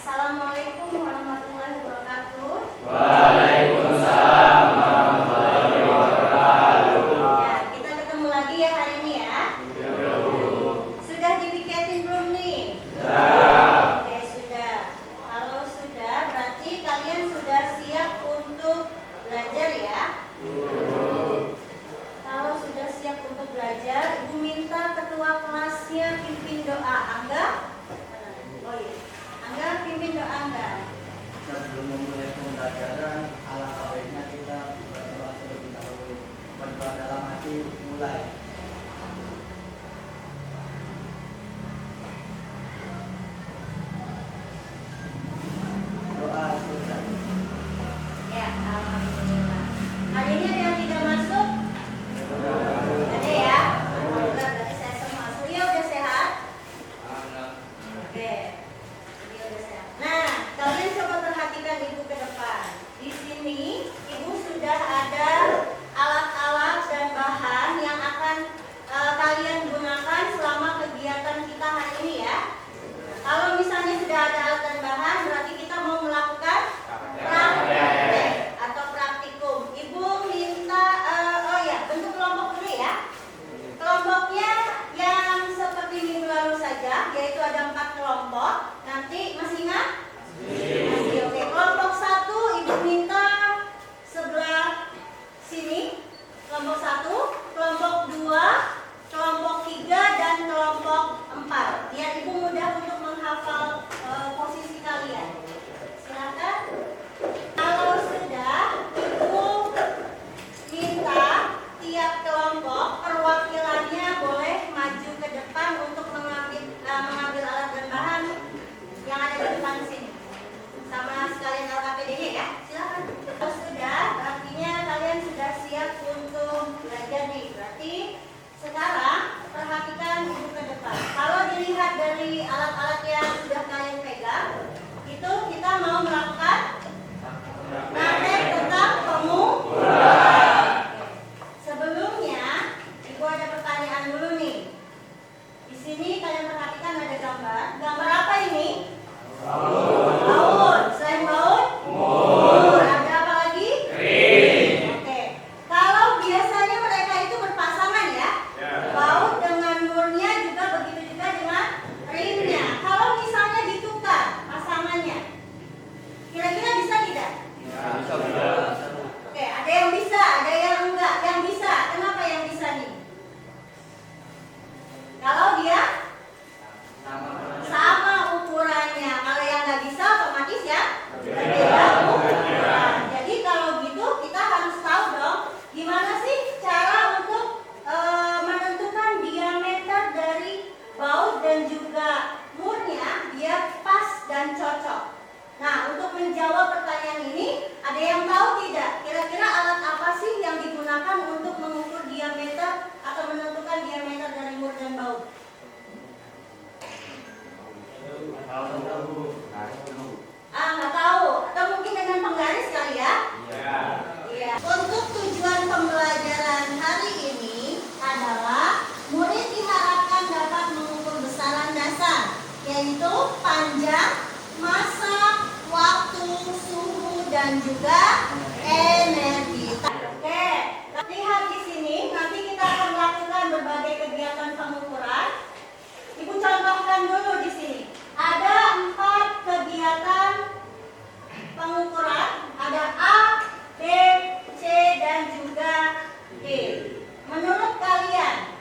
Assalamualaikum warahmatullahi wabarakatuh. Waalaikumsalam warahmatullahi wabarakatuh. Ya, kita ketemu lagi ya hari ini ya. Sudah dipiketin belum nih? Oke, sudah. Kalau sudah, berarti kalian sudah siap untuk belajar ya. Kalau sudah siap untuk belajar, Ibu minta ketua kelasnya pimpin doa. Angga? Oh iya. Angga pimpin doa Angga. Sebelum memulai pembelajaran, alangkah baiknya kita berdoa terlebih dahulu. Berdoa dalam hati, mulai. Doa selesai. Ya, alhamdulillah. Hari ini ada yang tidak masuk? Ada ya? Alhamdulillah, berarti saya semua. Surya udah sehat? Oke. Surya udah sehat. Nah, kalian coba perhatikan Ibu ke depan. Di sini Ibu sudah ada alat-alat dan bahan yang akan kalian gunakan selama kegiatan kita hari ini ya. Kalau misalnya sudah ada alat dan bahan, berarti kita mau melakukan praktek atau praktikum. Ibu minta, oh ya, bentuk kelompok dulu ya. Kelompoknya yang seperti minggu lalu saja, yaitu ada 4 kelompok. Nanti masih ingat? Masih. Oke. Kelompok 1 Ibu minta sebelah sini. Kelompok 1, kelompok 2, kelompok 3 dan kelompok 4. Biar Ibu mudah untuk menghafal posisi kalian. Silakan. Kalau sudah, Ibu minta tiap kelompok perwakilannya boleh maju ke depan untuk mengambil alat dan bahan yang ada di depan sini. Sama sekalian LKPD-nya ya. Silakan. Kalau sudah, artinya kalian sudah siap untuk belajar nih. Berarti sekarang perhatikan Ibu ke depan. Kalau dilihat dari alat-alat yang sudah kalian pegang, itu kita mau melakukan praktek tentang pengukuran. Sebelumnya, Ibu ada pertanyaan dulu nih. Di sini kalian perhatikan ada gambar. Gambar apa ini? Baut. Selain baut? Mur. Ada apa lagi? Ring. Oke. Kalau biasanya mereka itu berpasangan ya. Baut dengan murnya juga begitu juga dengan ringnya. Kalau misalnya ditukar pasangannya, kira-kira bisa tidak? Oke, ada yang bisa, ada yang enggak. Yang bisa, kenapa yang bisa nih? Kalau dia sama ukurannya. Kalau yang nggak bisa otomatis ya berbeda ukuran. Jadi kalau gitu kita harus tahu dong gimana sih cara untuk menentukan diameter dari baut dan juga murnya biar pas dan cocok. Nah, untuk menjawab pertanyaan ini, ada yang tahu tidak? Kira-kira alat apa sih yang digunakan untuk mengukur diameter atau menentukan diameter dari mur dan baut? Nggak tahu. Atau mungkin dengan penggaris kali ya? Iya. Untuk tujuan pembelajaran hari ini adalah murid diharapkan dapat mengukur besaran dasar, yaitu panjang, massa, waktu, suhu, dan juga energi. Oke, lihat di sini. Nanti kita akan melakukan berbagai kegiatan pengukuran. Ibu contohkan dulu di sini. Ada 4 kegiatan pengukuran. Ada A, B, C, dan juga D. Menurut kalian,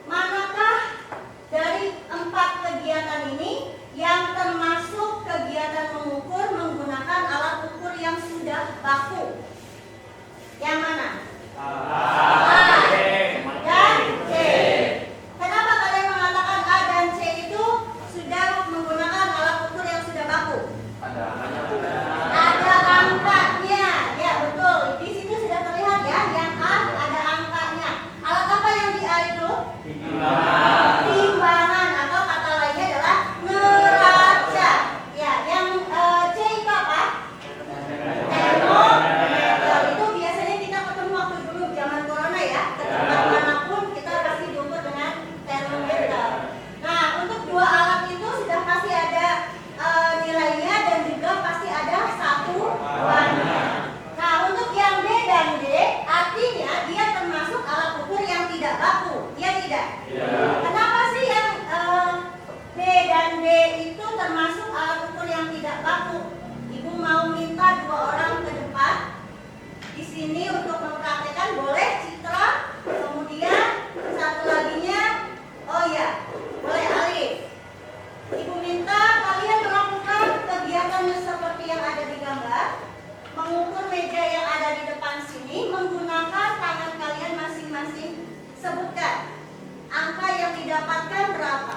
manakah dari 4 kegiatan ini yang termasuk kegiatan mengukur menggunakan alat ukur yang sudah baku? Yang mana? A dan C. Kenapa kalian mengatakan A dan C itu sudah menggunakan alat ukur yang sudah baku? Ada angkanya. Ya, betul. Di situ sudah terlihat ya, yang A ada angkanya. Alat apa yang di A itu? Timbangan, atau kata lainnya adalah neraca. Ya, yang C itu apa? Termometer. metode seperti yang ada di gambar. Mengukur meja yang ada di depan sini menggunakan tangan kalian masing-masing. Sebutkan angka yang didapatkan berapa.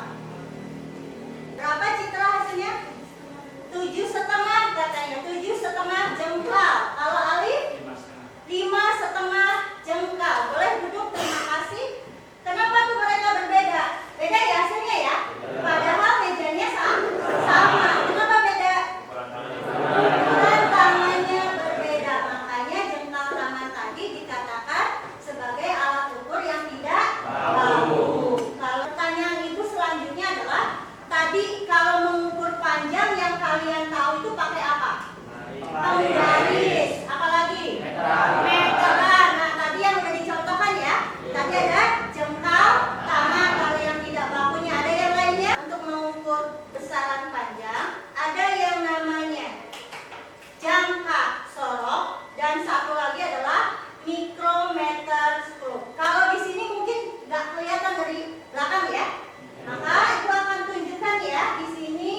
Berapa Citra hasilnya? 7,5 katanya. 7,5 jengkal. Kalau Alif? 5,5 jengkal. Boleh duduk, terima kasih. Kenapa tuh mereka berbeda? Beda ya hasilnya ya? Padahal mejanya sama. Kenapa beda? Ukuran tangannya berbeda. Makanya jengkal tangan tadi dikatakan sebagai alat ukur yang tidak baku. Kalau pertanyaan ibu selanjutnya adalah, tadi kalau mengukur panjang yang kalian tahu itu pakai apa? Penggaris. Apalagi? Meteran. Nah, tadi yang udah dicontohkan ya. Tadi ada jengkal tangan. Kalau yang tidak bakunya ada yang lainnya. Untuk mengukur besaran panjang ada yang namanya jangka sorok dan satu lagi adalah mikrometer skrup. Kalau di sini mungkin nggak kelihatan dari belakang ya. Maka ibu akan tunjukkan ya di sini.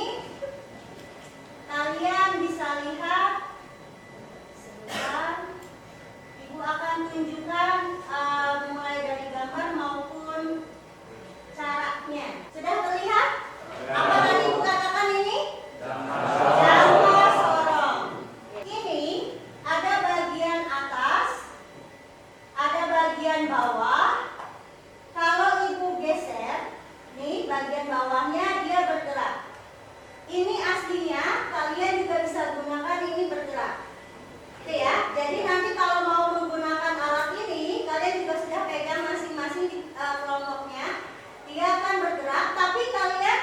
Kalian bisa lihat. Sebentar. Ibu akan tunjukkan mulai dari gambar maupun caranya. Sudah terlihat? Apa tadi ibu katakan ini? Jangka sorong. Ini ada bagian atas, ada bagian bawah. Kalau ibu geser, nih bagian bawahnya dia bergerak. Ini aslinya, kalian juga bisa gunakan ini bergerak. Oke ya, jadi nanti kalau mau menggunakan alat ini, kalian juga sudah pegang masing-masing di kelompoknya. Dia akan bergerak, tapi kalian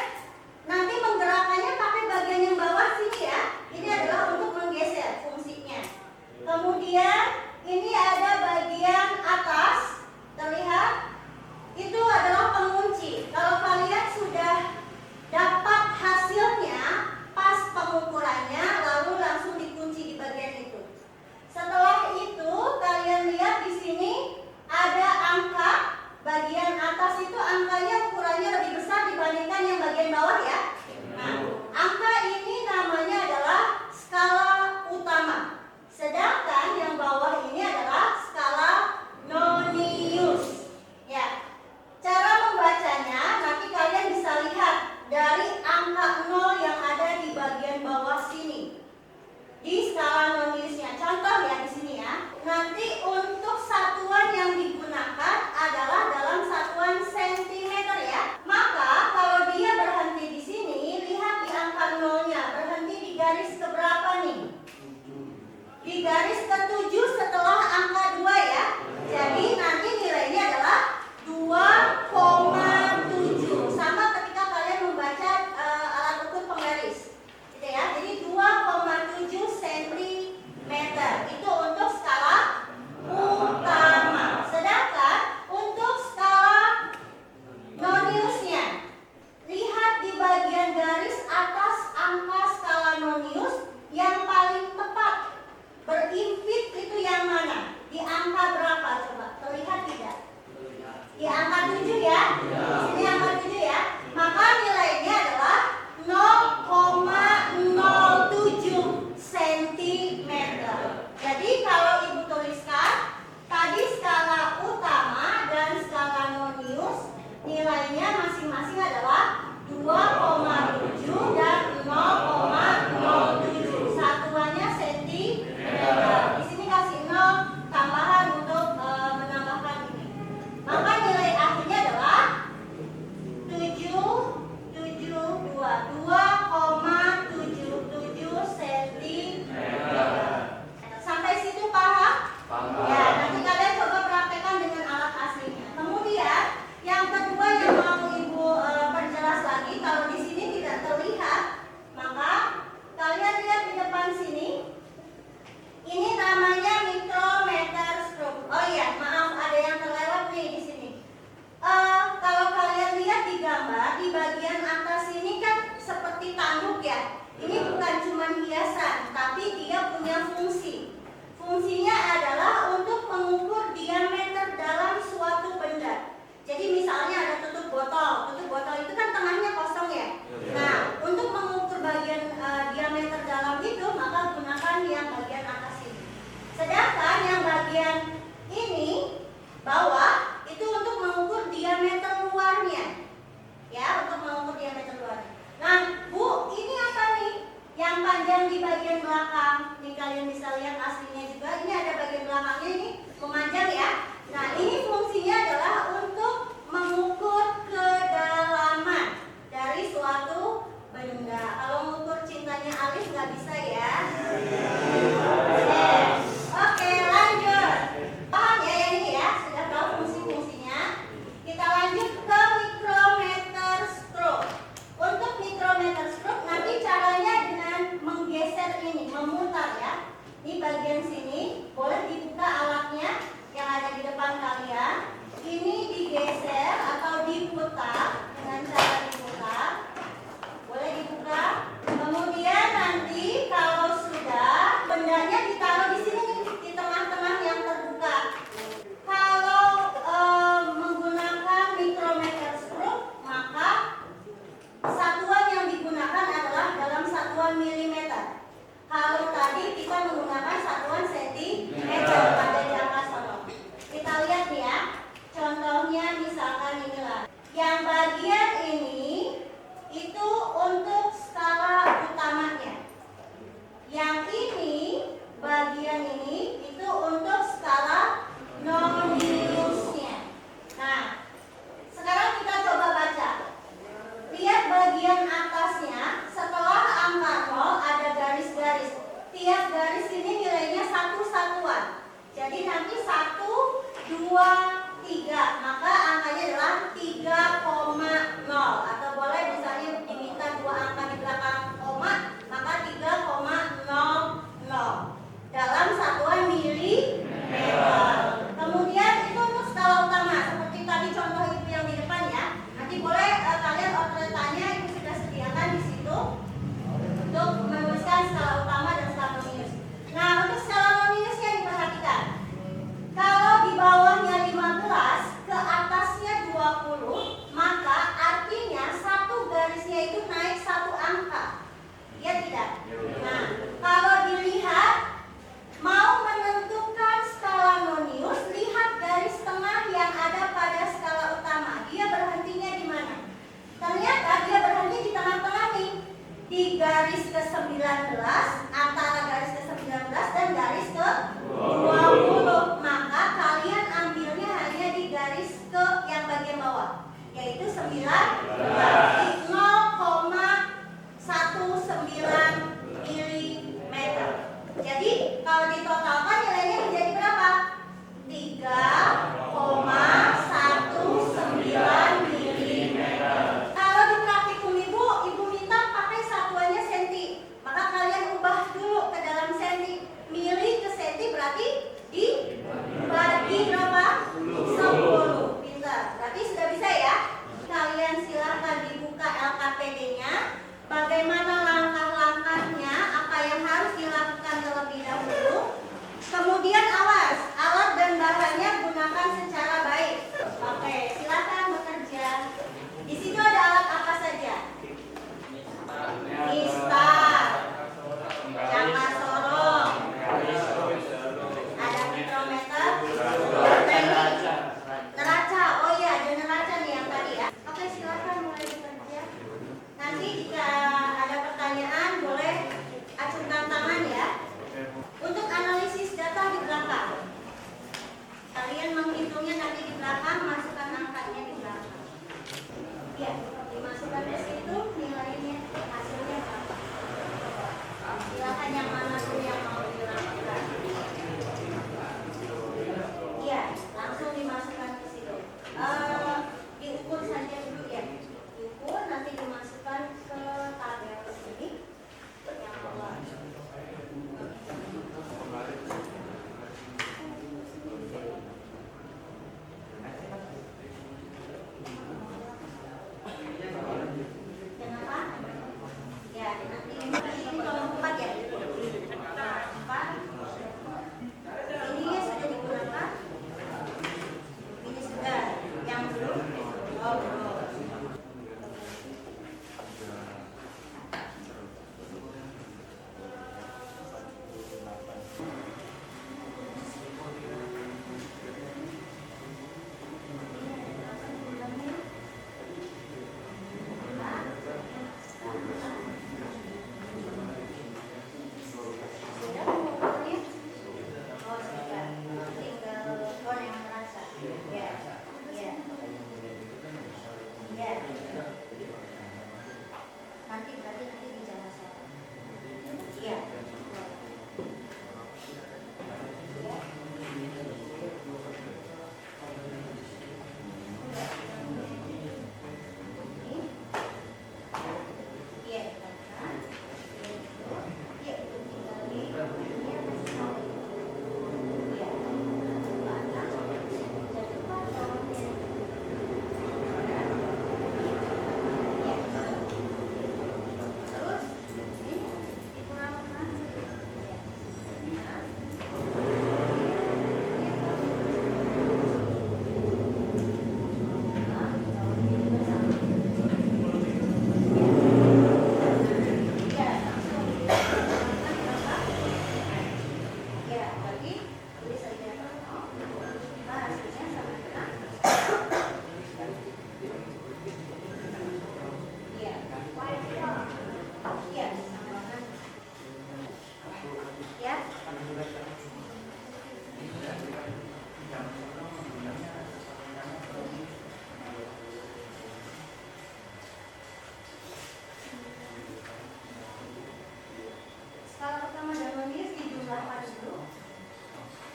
nanti menggerakkannya pakai bagian yang bawah sini ya. Ini adalah untuk menggeser fungsinya. Kemudian ini ada bagian atas, terlihat? Itu adalah pengunci. Kalau kalian sudah dapat hasilnya pas pengukurannya, lalu langsung dikunci di bagian itu. Setelah itu kalian lihat di sini ada angka. Bagian atas itu angkanya ukurannya lebih besar dibandingkan yang bagian bawah ya. Nah, angka ini namanya adalah skala utama. Sedangkan yang bawah ini adalah skala nonius. Ya. Cara membacanya nanti kalian bisa lihat dari angka 0 yang ada di bagian bawah sini. Di skala noniusnya. Contoh ya di sini ya. Nanti untuk satuan yang digunakan adalah dalam satuan sentimeter ya. Maka kalau dia berhenti di sini, lihat di angka 0-nya. Berhenti di garis keberapa nih? Di garis ke-7 setelah angka 2 ya. Jadi nanti nilainya adalah 2,7. Sama ketika kalian membaca alat ukur penggaris. Gitu ya. Jadi 2,7 cm. Itu untuk skala utama. Sedangkan untuk skala noniusnya, lihat di bagian garis atas angka skala nonius yang paling tepat berimpit kalian bisa lihat aslinya juga. Ini ada bagian belakangnya ini memanjang ya. Nah ini fungsinya adalah untuk mengukur kedalaman dari suatu benda. Kalau mengukur cintanya Alif nggak bisa ya. Oke, lanjut. Paham ya yang ini ya? Sudah tahu fungsi-fungsinya. Kita lanjut ke micrometer stroke. Untuk micrometer stroke nanti caranya dengan menggeser ini, memutar ya. Ini bagian sini, boleh dibuka alatnya yang ada di depan kalian. Ini digeser atau diputar dengan cara diputar. Boleh dibuka. Kemudian nanti kalau sudah, bendanya ditaruh di sini nih, di tengah-tengah yang terbuka. Kalau menggunakan micrometer stroke, maka satuan yang digunakan adalah dalam satuan milimeter. Kalau tadi kita menggunakan satuan sentimeter pada di angka sono. Kita lihat nih ya. Contohnya misalkan inilah. Yang bagian ini itu untuk skala utamanya. Yang ini bagian ini itu untuk skala noniusnya. Nah, sekarang kita coba baca. Lihat bagian atasnya, setelah angka 0 ada garis-garis. Tiap garis ini nilainya satu satuan. Jadi nanti 1, 2, 3. Maka angkanya adalah 3,0. Atau boleh misalnya diminta dua angka di belakang koma, maka 3,00. Dalam satuan milimeter. Kemudian itu untuk skala utama. Seperti tadi contoh itu yang di depan ya. Nanti boleh kalian outletanya itu sudah sediakan di situ untuk menuliskan skala utama dan skala nonius. Nah untuk skala noniusnya diperhatikan. Kalau di bawahnya 15, ke atasnya 20, maka artinya satu garisnya itu naik satu angka. Ya tidak? Nah kalau dilihat mau menentukan skala nonius, lihat garis tengah yang ada pada skala utama. Dia berhentinya di mana? Ternyata dia berhenti di tengah-tengah nih, di garis ke-19, antara garis ke-19 dan garis ke-20. Maka kalian ambilnya hanya di garis ke yang bagian bawah, yaitu 19, di 0,19 mm. Jadi kalau ditotalkan nilainya menjadi berapa? 3,19 mm. Kalau di praktikum ibu minta pakai satuannya senti, maka kalian ubah dulu ke dalam senti. Mili ke senti berarti dibagi berapa? 10. Pintar. Berarti sudah bisa ya. Kalian silahkan dibuka LKPD-nya. Bagaimana langkah-langkahnya, apa yang harus dilakukan terlebih dahulu. Kemudian awas, alat dan bahannya gunakan secara baik. Oke, silakan bekerja. Di situ ada alat apa saja? Mistar, jangka sorong, ada mikrometer, neraca. Oh iya, ada neraca nih yang tadi ya. Oke, silakan mulai bekerja. Nanti jika ada pertanyaan boleh acungkan tangan ya. Untuk analisis data di belakang, kalian menghitungnya nanti di belakang, masukkan angkanya di belakang. Ya, dimasukkan ke situ nilainya, hasilnya berapa. Silakan yang mana dulu yang mau dilakukan. Ya, langsung dimasukkan ke situ. Diukur saja dulu ya. Diukur nanti dimasukkan ke tabel sini yang bawah. Kenapa? Ya, nanti ini kelompok 4 ya. dijumlahkan dulu.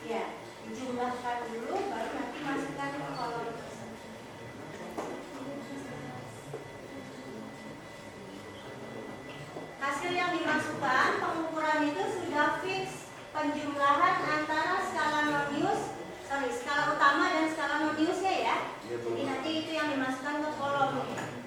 Ya, dijumlahkan dulu, baru nanti masukkan ke kolom tersebut. Hasil yang dimasukkan, pengukuran itu sudah fix penjumlahan antara skala skala utama dan skala noniusnya ya. Jadi nanti itu yang dimasukkan ke kolom ini.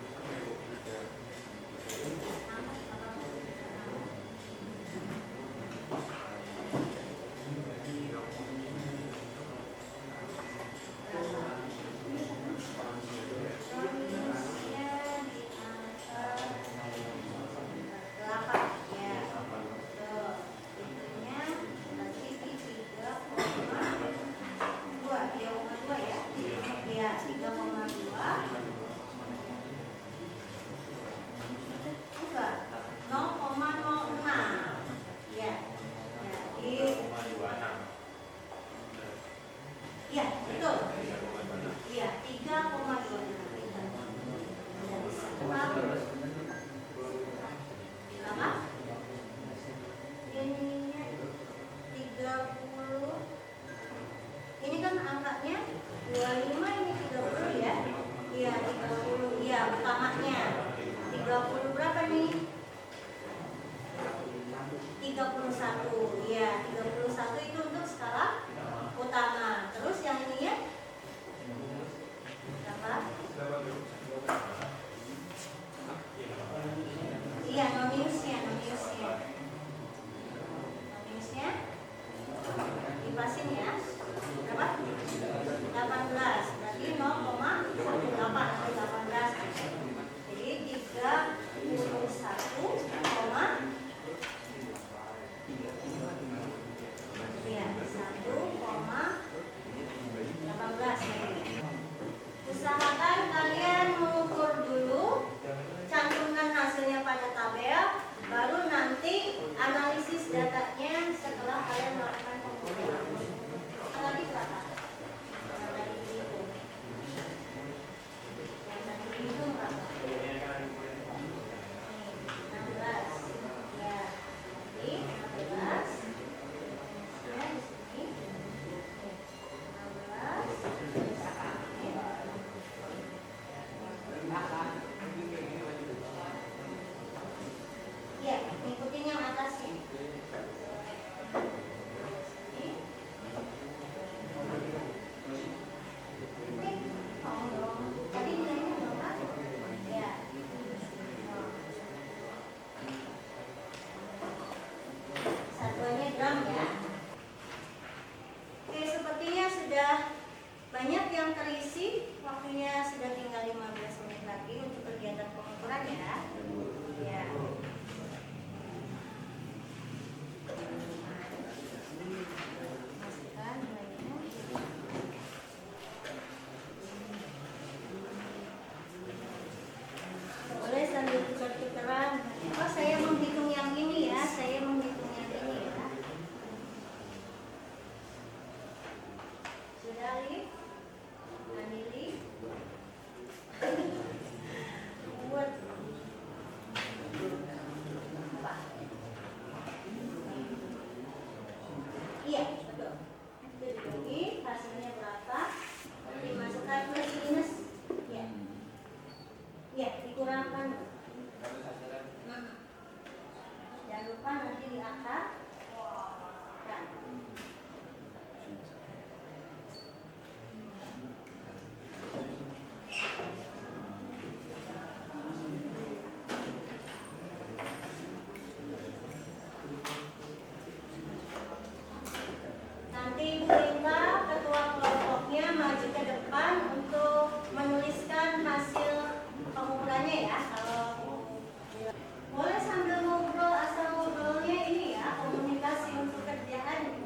Iya, betul. Iya, 3,26. Berapa? Ininya 30. Ini kan angkanya 25, ini 30 ya. Iya, 30. Iya, utamanya. 30 berapa nih? 31. Iya, 31 itu untuk skala utama. Terus yang ini ya? Berapa? Iya, noniusnya. Noniusnya dipasin ya. Berapa? 18. Berarti 0,18. Jadi 31, ya, 1,18. Usahakan kalian mengukur dulu, cantumkan hasilnya pada tabel, baru nanti analisis datanya setelah kalian melakukan pengukuran. Tadi berapa? Yang tadi dihitung. Yang tadi dihitung berapa? 16. Ya, jadi 16. Ya, di sini. 16. Ya, ikutin yang atasnya. Tadi nilainya berapa? Ya. Satuannya gram ya. Oke, sepertinya sudah banyak yang terisi. Waktunya sudah tinggal 15 menit lagi untuk kegiatan pengukuran ya. Ya. Masukkan nilainya. Boleh sambil tukar-tukaran. Oh, saya menghitung yang ini ya. Saya menghitung yang ini ya. Sudah, Li? Anili? Buat apa? Iya, betul. Itu dibagi, hasilnya berapa? Dimasukkan plus minus. Ya. Ya, dikurangkan. Jangan lupa nanti diangkat. Dan nanti Ibu Linda, ketua kelompoknya, maju ke depan untuk menuliskan hasil pengukurannya ya. Kalau boleh sambil ngobrol, asal ngobrolnya ini ya, komunikasi untuk kerjaan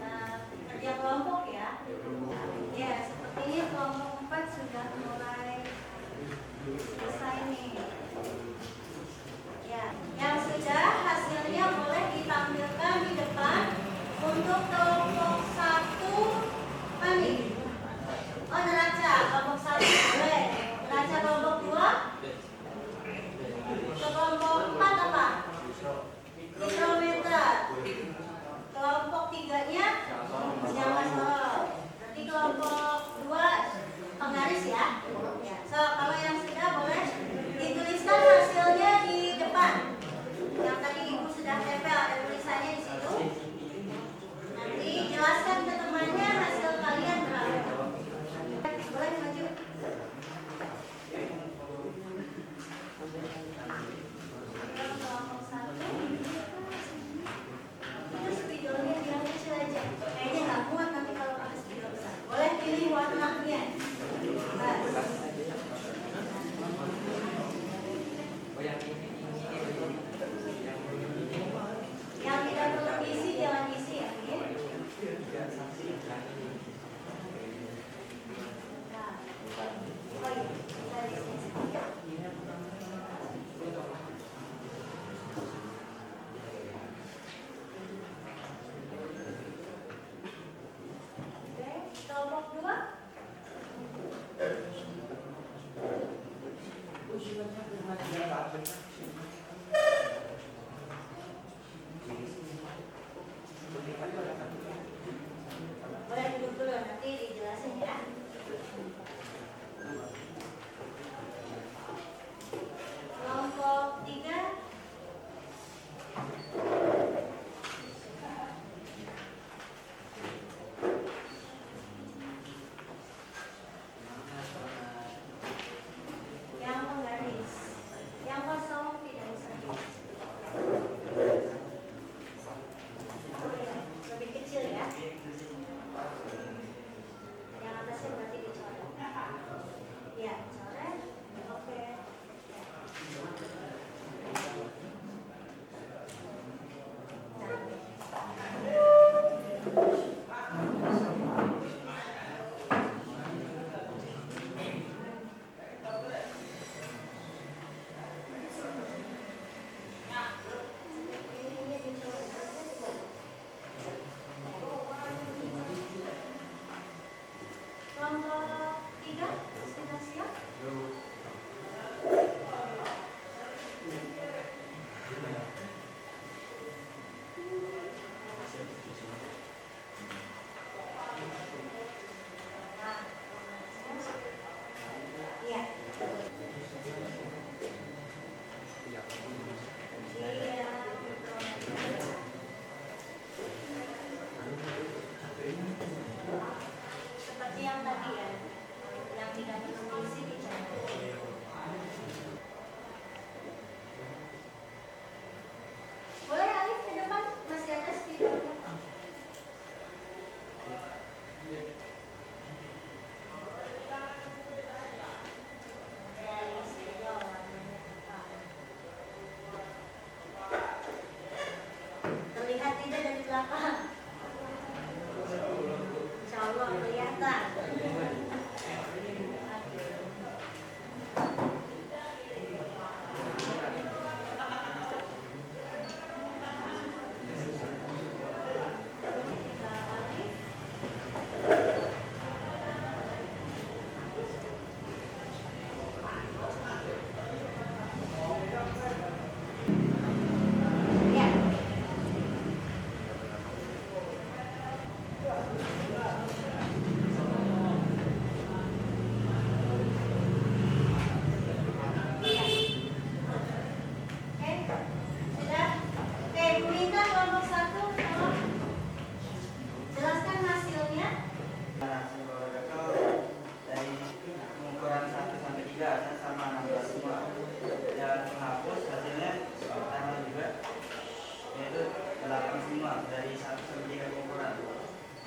0 dari 1 sampai 3 pengukuran.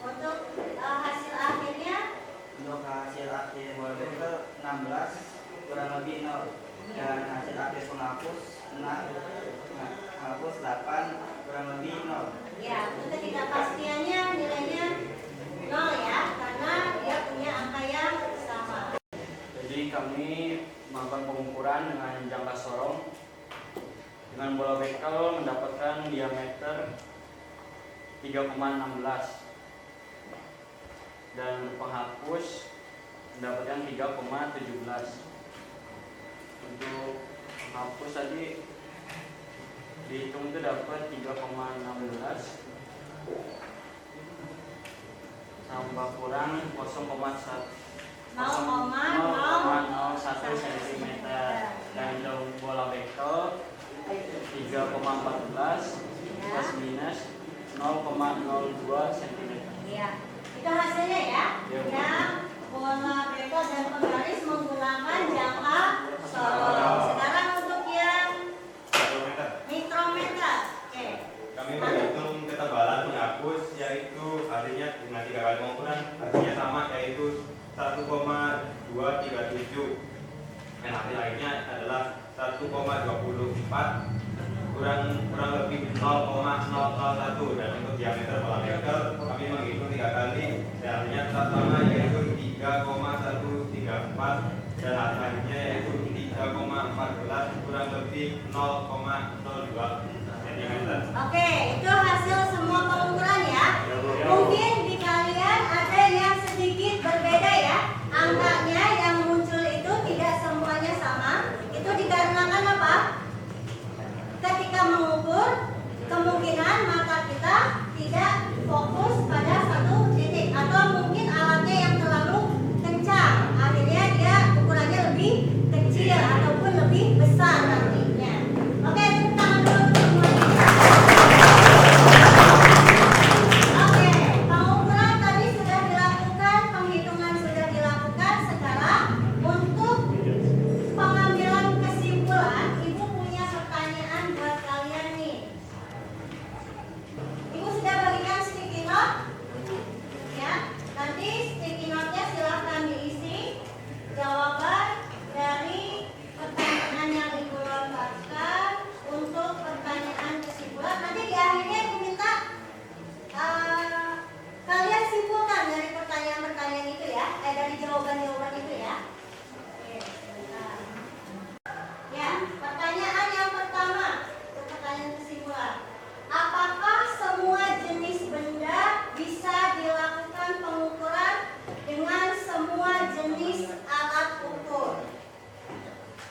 Untuk hasil akhirnya Untuk hasil akhir bola bekel 16 kurang lebih 0 dan hasil akhir penghapus 6 penghapus 8 kurang lebih 0. ya untuk ketidakpastiannya nilainya 0 ya, karena dia punya angka yang sama. Jadi kami melakukan pengukuran dengan jangka sorong dengan bola bekel mendapatkan diameter 3,16 dan penghapus mendapatkan 3,17. Untuk penghapus tadi dihitung itu dapat 3,16 tambah kurang 0,1 0,01 cm dan untuk bola bekel 3,14 plus minus 0,02 cm. Iya, itu hasilnya ya. Ya. Yang bola bekel dan penggaris menggunakan jangka sorong. Sekarang untuk yang mikrometer. Oke. Kami menghitung ketebalan penghapus yaitu hasilnya dengan 3 kali pengukuran hasilnya sama yaitu 1,237 dan hasil lainnya adalah 1,24 kurang lebih 0,001 dan untuk diameter bola bekel kami menghitung 3 kali dan hasilnya tetap sama yaitu 3,134 dan hasil lainnya yaitu 3,14 kurang lebih 0,02 cm. Oke, itu hasil semua pengukuran ya. Mungkin di kalian ada yang sedikit berbeda ya. Angkanya yang muncul itu tidak semuanya sama. Itu dikarenakan apa? Ketika mengukur, kemungkinan mata kita tidak fokus pada satu titik atau mungkin alatnya yang terlalu kencang. Akhirnya dia ukurannya lebih kecil ataupun lebih besar nantinya. Oke, tepuk tangan dulu untuk semuanya. Oke, pengukuran tadi sudah dilakukan, penghitungan sudah dilakukan. Sekarang untuk pengambilan kesimpulan, Ibu punya pertanyaan buat kalian nih. Ibu sudah bagikan sticky note, ya. Nanti sticky note-nya silahkan diisi jawaban dari pertanyaan yang Ibu lontarkan untuk pertanyaan kesimpulan. Nanti di akhirnya Ibu minta kalian simpulkan dari pertanyaan-pertanyaan itu ya, dari jawaban-jawaban itu ya. Oke, sebentar. Ya, pertanyaan yang pertama untuk pertanyaan kesimpulan. Apakah semua jenis benda bisa dilakukan pengukuran dengan semua jenis alat ukur?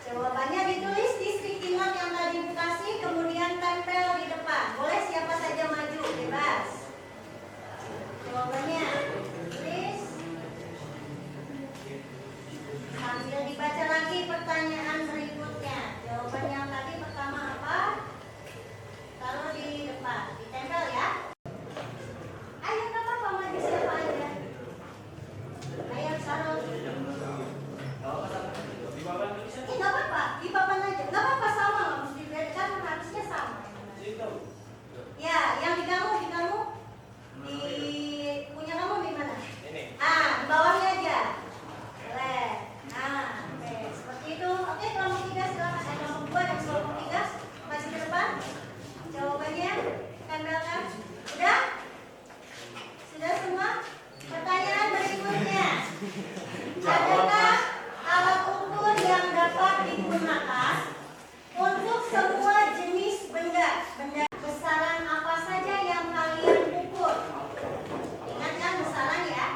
Jawabannya ditulis di sticky note yang tadi Ibu kasih, kemudian tempel di depan. Boleh siapa saja maju, bebas. Jawabannya tulis sambil dibaca lagi pertanyaan berikutnya. Jawaban yang tadi pertama apa? Taruh di depan, ditempel ya. Ayo nggak apa-apa, maju siapa aja. Ayo taruh. Nggak apa-apa, di papan aja. Nggak apa-apa, sama nggak mesti beda kan harusnya sama. Ya, yang di kamu di punya kamu di mana? Ini. Di bawahnya aja. Boleh. Oke, seperti itu. Oke, kelompok 3 silakan. Kelompok 2 dan kelompok 3 masih ke depan. Jawabannya tempelkan. Sudah? Sudah semua? Pertanyaan berikutnya. Adakah alat ukur yang dapat digunakan untuk semua jenis benda? Benda besaran apa saja yang kalian ukur? Ingat kan besaran ya?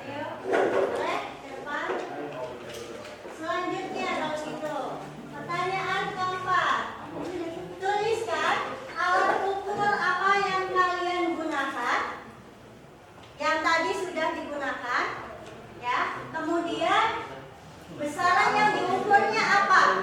Ayo, boleh ke depan. Selanjutnya kalau gitu, pertanyaan keempat. Tuliskan alat ukur apa yang kalian gunakan. Yang tadi sudah digunakan, ya. Kemudian besaran yang diukurnya apa?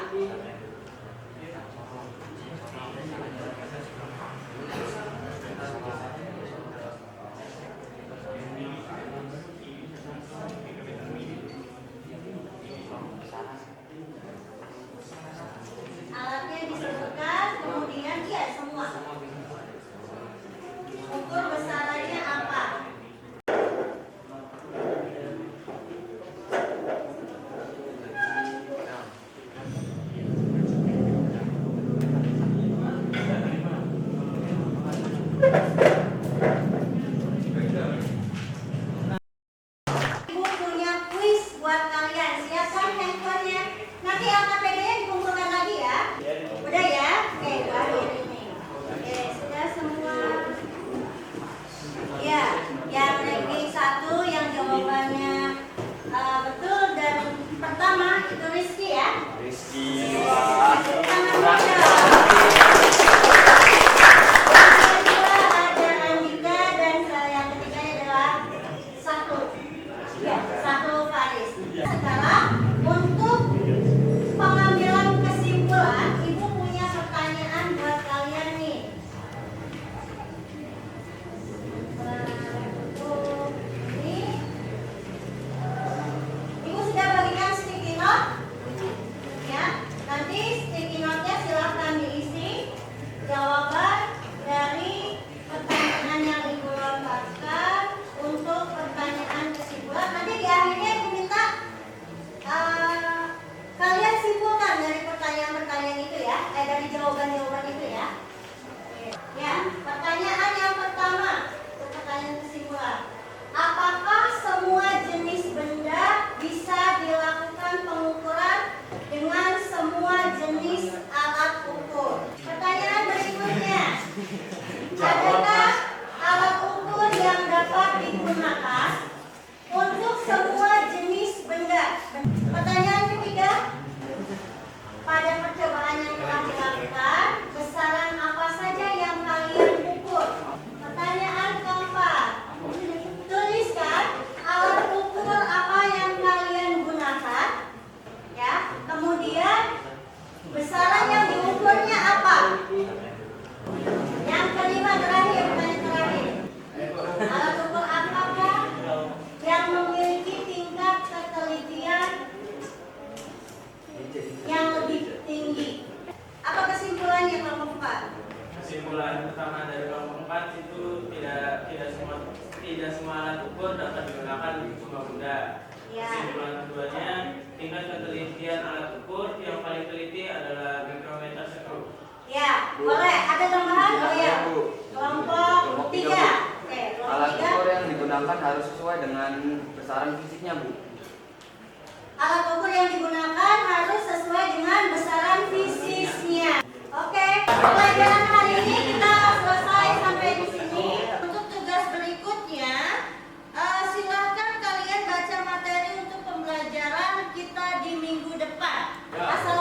itu Rizky ya. Rizky. Tangan muda. Ada Andika dan yang ketiganya adalah Satu. Ya, Satu Faris. Sekarang untuk pengambilan kesimpulan, Ibu punya pertanyaan buat kalian nih. Ini, Ibu sudah bagikan sticky note, ya. Nanti sticky note-nya silahkan diisi jawaban dari pertanyaan yang Ibu lontarkan untuk pertanyaan kesimpulan. Nanti di akhirnya Ibu minta kalian simpulkan dari pertanyaan-pertanyaan itu ya, dari jawaban-jawaban itu ya. Ya, pertanyaan yang pertama, untuk pertanyaan kesimpulan. Apakah semua jenis benda bisa dilakukan pengukuran dengan semua jenis alat ukur? Pertanyaan berikutnya. Adakah alat ukur yang dapat digunakan untuk semua jenis benda? Pertanyaan ketiga. Pada percobaan yang telah dilakukan, besaran apa saja yang kalian ukur? Pertanyaan keempat. Tuliskan alat ukur apa yang kalian gunakan. Ya, kemudian besaran yang diukurnya apa? Yang kelima terakhir, pertanyaan terakhir. Alat ukur apakah yang memiliki tingkat ketelitian yang lebih tinggi? Apa kesimpulannya kelompok 4? Kesimpulan pertama dari kelompok 4 itu tidak semua alat ukur dapat digunakan untuk semua benda. Ya. Kesimpulan keduanya, tingkat ketelitian alat ukur yang paling teliti adalah mikrometer skru. Ya, boleh. Ada tambahan? Oh ya. Kelompok 3. Oke, Alat kelompok 3. ukur yang digunakan harus sesuai dengan besaran fisiknya, Bu. Alat ukur yang digunakan harus sesuai dengan besaran fisiknya. Oke, pelajaran hari ini kita selesai sampai di sini. Untuk tugas berikutnya, silahkan kalian baca materi untuk pembelajaran kita di minggu depan. Asal